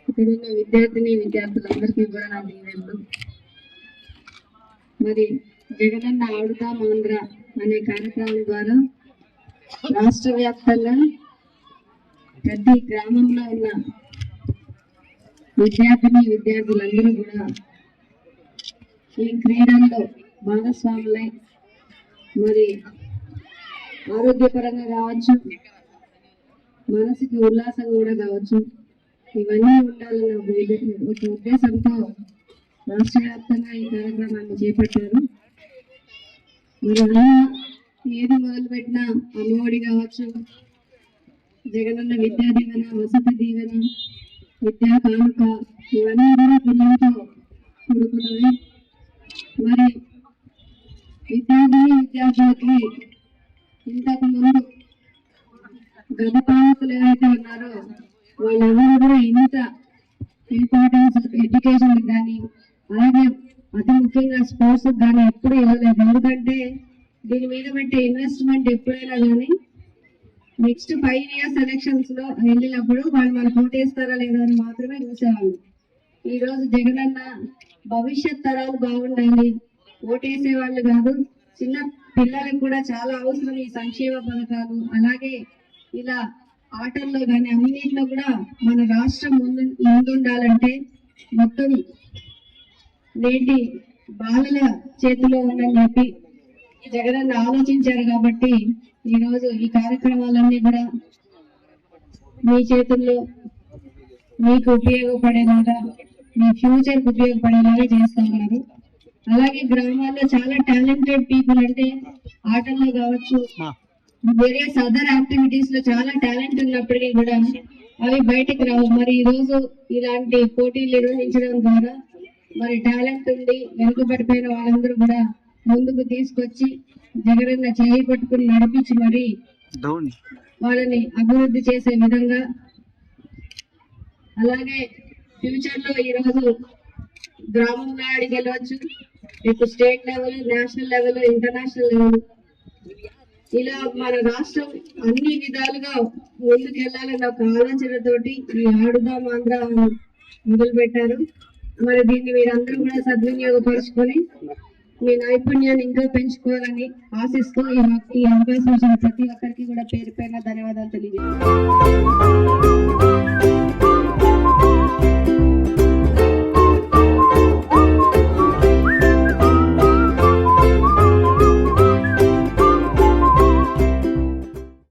ఇక్కడున్న విద్యార్థులందరికీ కూడా నా దీవెనలు. మరి జగనన్న ఆడుదాం ఆంధ్ర అనే కార్యక్రమం ద్వారా రాష్ట్ర వ్యాప్తంగా ప్రతి గ్రామంలో ఉన్న విద్యార్థులందరూ కూడా ఈ క్రీడల్లో భాగస్వాములై మరి ఆరోగ్యపరంగా కావచ్చు, మనసుకి ఉల్లాసం కూడా కావచ్చు, ఇవన్నీ ఉండాలన్న ఒక ఉద్దేశంతో రాష్ట్ర వ్యాప్తంగా ఈ కార్యక్రమాన్ని చేపట్టారు. మరి అలా ఏది మొదలుపెట్టినా అమ్మఒడి కావచ్చు, జగనన్న విద్యా దీవెన, వసతి దీవెన, విద్యా కానుక, ఇవన్నీ కూడా పిల్లలతో కూడుకున్నవి. మరి విద్యార్థులకి ఇంతకు ముందు గత పాలకులు ఏవైతే ఉన్నారో వాళ్ళెవరు కూడా ఇంత ఇంపార్టెన్స్ ఎడ్యుకేషన్ కానీ అలాగే అతి ముఖ్యంగా స్పోర్ట్స్ కానీ ఎప్పుడు ఇవ్వలేదు. ఎందుకంటే దీని మీద పెట్టే ఇన్వెస్ట్మెంట్ ఎప్పుడైనా కానీ నెక్స్ట్ 5 years ఎలక్షన్స్ లో వెళ్ళినప్పుడు వాళ్ళు మనకు ఓటేస్తారా లేదా అని మాత్రమే చూసేవాళ్ళు. ఈ రోజు జగనన్న భవిష్యత్ తరాలు బాగుండాలి, ఓటేసే వాళ్ళు కాదు, చిన్న పిల్లలకు కూడా చాలా అవసరం ఈ సంక్షేమ పథకాలు. అలాగే ఇలా ఆటల్లో కానీ అన్నింటిలో కూడా మన రాష్ట్రం ముందుండాలంటే మొత్తం నేటి బాలల చేతిలో ఉందని చెప్పి జగనన్న ఆలోచించారు. కాబట్టి ఈరోజు ఈ కార్యక్రమాలన్నీ కూడా మీ చేతుల్లో మీకు ఉపయోగపడేలాగా, మీ ఫ్యూచర్ కు ఉపయోగపడేలాగా చేస్తా ఉన్నారు. అలాగే గ్రామాల్లో చాలా టాలెంటెడ్ పీపుల్, అంటే ఆటల్లో కావచ్చు, వేరియస్ అదర్ యాక్టివిటీస్ లో చాలా టాలెంట్ ఉన్నప్పటికీ కూడా అవి బయటకు రావు. మరి ఈ రోజు ఇలాంటి పోటీలు నిర్వహించడం ద్వారా మరి టాలెంట్ ఉండి వెనుకబడిపోయిన వాళ్ళందరూ కూడా ముందుకు తీసుకొచ్చి జగనన్న చేయి పట్టుకుని నడిపించి మరి వాళ్ళని అభివృద్ధి చేసే విధంగా, అలాగే ఫ్యూచర్ లో ఈరోజు గ్రామంలో ఆడికి వెళ్ళవచ్చు, ఇప్పుడు state level, national level, international level, ఇలా మన రాష్ట్రం అన్ని విధాలుగా ముందుకు వెళ్ళాలన్న ఒక ఆలోచనతోటి ఈ ఆడుదాం ఆంధ్ర మొదలు పెట్టారు. మరి దీన్ని మీరందరూ కూడా సద్వినియోగపరుచుకొని మీ నైపుణ్యాన్ని ఇంకా పెంచుకోవాలని ఆశిస్తూ ఈ అవకాశం ఇచ్చిన ప్రతి ఒక్కరికి కూడా పేరు పైన ధన్యవాదాలు తెలియజేస్తాను.